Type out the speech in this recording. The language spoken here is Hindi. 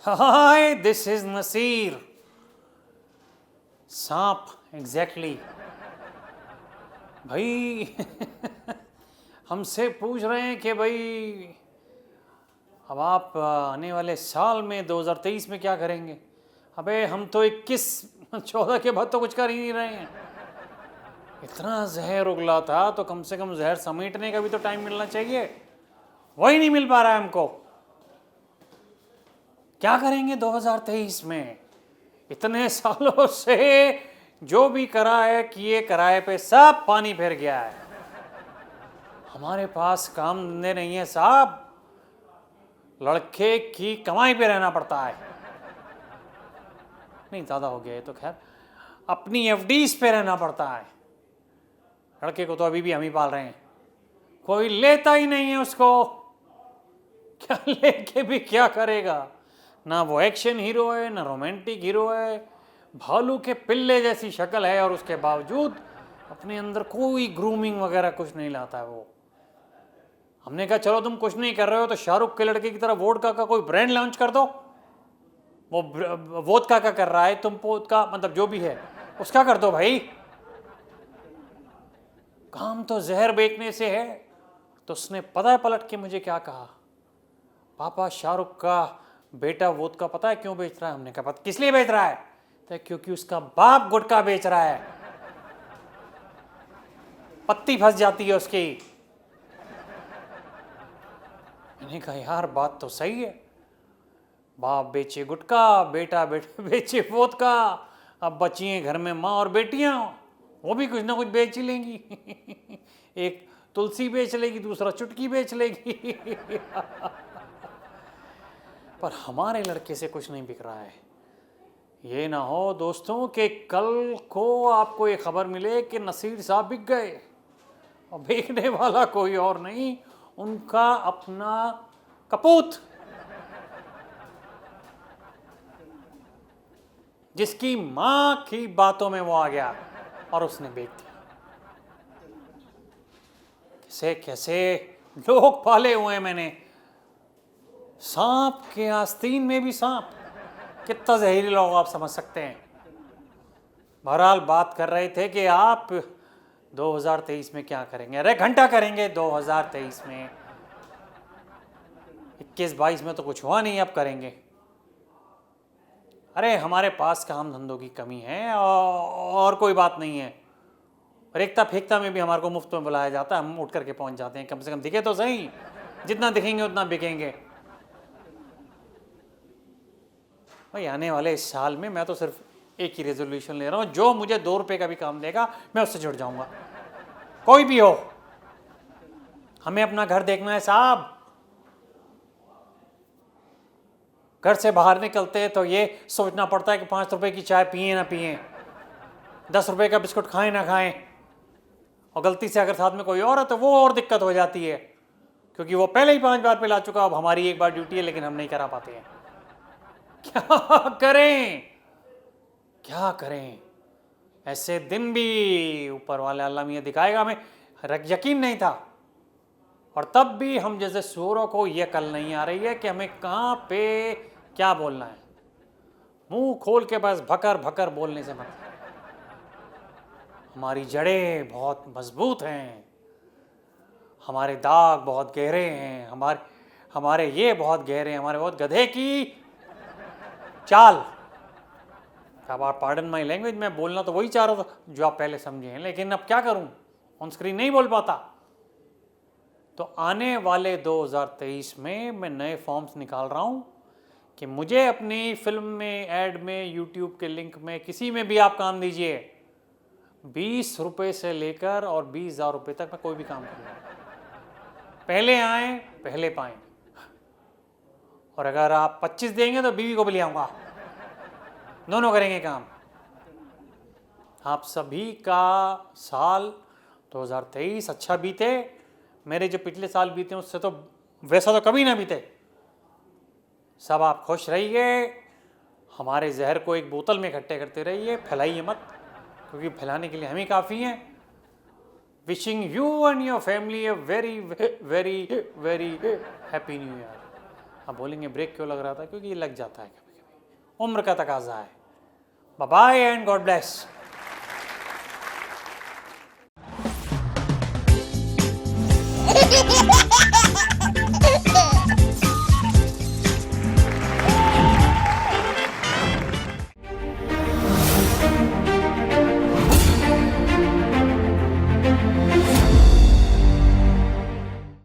Hi, this is Naseer. सांप, एग्जैक्टली भाई। हमसे पूछ रहे हैं कि भाई अब आप आने वाले साल में 2023 में क्या करेंगे। अबे हम तो 21-14 के बाद तो कुछ कर ही नहीं रहे हैं। इतना जहर उगला था तो कम से कम जहर समेटने का भी तो टाइम मिलना चाहिए, वही नहीं मिल पा रहा है हमको। क्या करेंगे 2023 में? इतने सालों से जो भी करा है किए कराए पे सब पानी फिर गया है। हमारे पास काम धंधे नहीं है साहब, लड़के की कमाई पे रहना पड़ता है। नहीं, ज़्यादा हो गया ये तो, खैर अपनी एफडीज पे रहना पड़ता है। लड़के को तो अभी भी हम ही पाल रहे हैं, कोई लेता ही नहीं है उसको। क्या लेके भी क्या करेगा? ना वो एक्शन हीरो है, ना रोमांटिक हीरो है, भालू के पिल्ले जैसी शक्ल है और उसके बावजूद अपने अंदर कोई ग्रूमिंग वगैरह कुछ नहीं लाता है वो। हमने कहा चलो तुम कुछ नहीं कर रहे हो तो शाहरुख के लड़के की तरह वोडका का कोई ब्रांड लॉन्च कर दो। वो वोदका का कर रहा है, तुम पोदका मतलब जो भी है उसका कर दो भाई। काम तो जहर बेचने से है। तो उसने पता है पलट के मुझे क्या कहा, पापा शाहरुख का बेटा वोदका पता है क्यों बेच रहा है? हमने कहा पता किस लिए बेच रहा है? तो क्योंकि उसका बाप गुटखा बेच रहा है, पत्ती फंस जाती है उसकी। मैंने कहा यार बात तो सही है, बाप बेचे गुटखा, बेटा बेचे वोदका, अब बची हैं घर में माँ और बेटियां, वो भी कुछ ना कुछ बेच ही लेंगी। एक तुलसी बेच लेगी, दूसरा चुटकी बेच लेगी। पर हमारे लड़के से कुछ नहीं बिक रहा है। ये ना हो दोस्तों कि कल को आपको ये खबर मिले कि नसीर साहब बिक गए, और बेचने वाला कोई और नहीं, उनका अपना कपूत, जिसकी मां की बातों में वो आ गया और उसने बेच दिया। कैसे कैसे लोग पाले हुए हैं मैंने। सांप के आस्तीन में भी सांप, कितना जहरीले लोग आप समझ सकते हैं। बहरहाल बात कर रहे थे कि आप 2023 में क्या करेंगे। अरे घंटा करेंगे 2023 में, 21-22 में तो कुछ हुआ नहीं, अब करेंगे। अरे हमारे पास काम धंधों की कमी है और कोई बात नहीं है। और एकता फेंकता में भी हमारे को मुफ्त में बुलाया जाता है, हम उठ करके पहुंच जाते हैं। कम से कम दिखे तो सही, जितना दिखेंगे उतना बिकेंगे। भाई आने वाले इस साल में मैं तो सिर्फ एक ही रेजोल्यूशन ले रहा हूँ, जो मुझे 2 रुपये का भी काम देगा मैं उससे जुड़ जाऊंगा, कोई भी हो। हमें अपना घर देखना है साहब। घर से बाहर निकलते हैं तो ये सोचना पड़ता है कि 5 रुपए की चाय पिए ना पिए, 10 रुपए का बिस्कुट खाएं ना खाएं। और गलती से अगर साथ में कोई और है तो वो और दिक्कत हो जाती है, क्योंकि वो पहले ही 5 बार पिला चुका, अब हमारी एक बार ड्यूटी है लेकिन हम नहीं करा पाते हैं। क्या करें, क्या करें? ऐसे दिन भी ऊपर वाले अल्लाह मियां दिखाएगा हमें। यकीन नहीं था, और तब भी हम जैसे सूरों को ये कल नहीं आ रही है कि हमें कहाँ पे क्या बोलना है। मुंह खोल के बस भकर भकर बोलने से मत। हमारी जड़ें बहुत मजबूत हैं, हमारे दाग बहुत गहरे हैं, हमारे ये बहुत गहरे हैं, हमारे बहुत गधे की चाल। अब आप पार्डन माई लैंग्वेज, मैं बोलना तो वही चाह रहा था जो आप पहले समझे हैं, लेकिन अब क्या करूं, ऑन स्क्रीन नहीं बोल पाता। तो आने वाले 2023 में मैं नए फॉर्म्स निकाल रहा हूं कि मुझे अपनी फिल्म में, ऐड में, यूट्यूब के लिंक में, किसी में भी आप काम दीजिए। 20 रुपये से लेकर और 20,000 रुपये तक मैं कोई भी काम करूँगा। पहले आए पहले पाएं। और अगर आप 25 देंगे तो बीवी को भी ले आऊँगा, दोनों करेंगे काम। आप सभी का साल 2023 अच्छा बीते। मेरे जो पिछले साल बीते उससे तो वैसा तो कभी ना बीते। सब आप खुश रहिए, हमारे जहर को एक बोतल में इकट्ठे करते रहिए, फैलाइए मत, क्योंकि फैलाने के लिए हम ही काफ़ी हैं। Wishing you and your family a very very very happy new year. आप बोलेंगे ब्रेक क्यों लग रहा था? क्योंकि ये लग जाता है कभी कभी, उम्र का तकाजा है। Bye bye and God bless.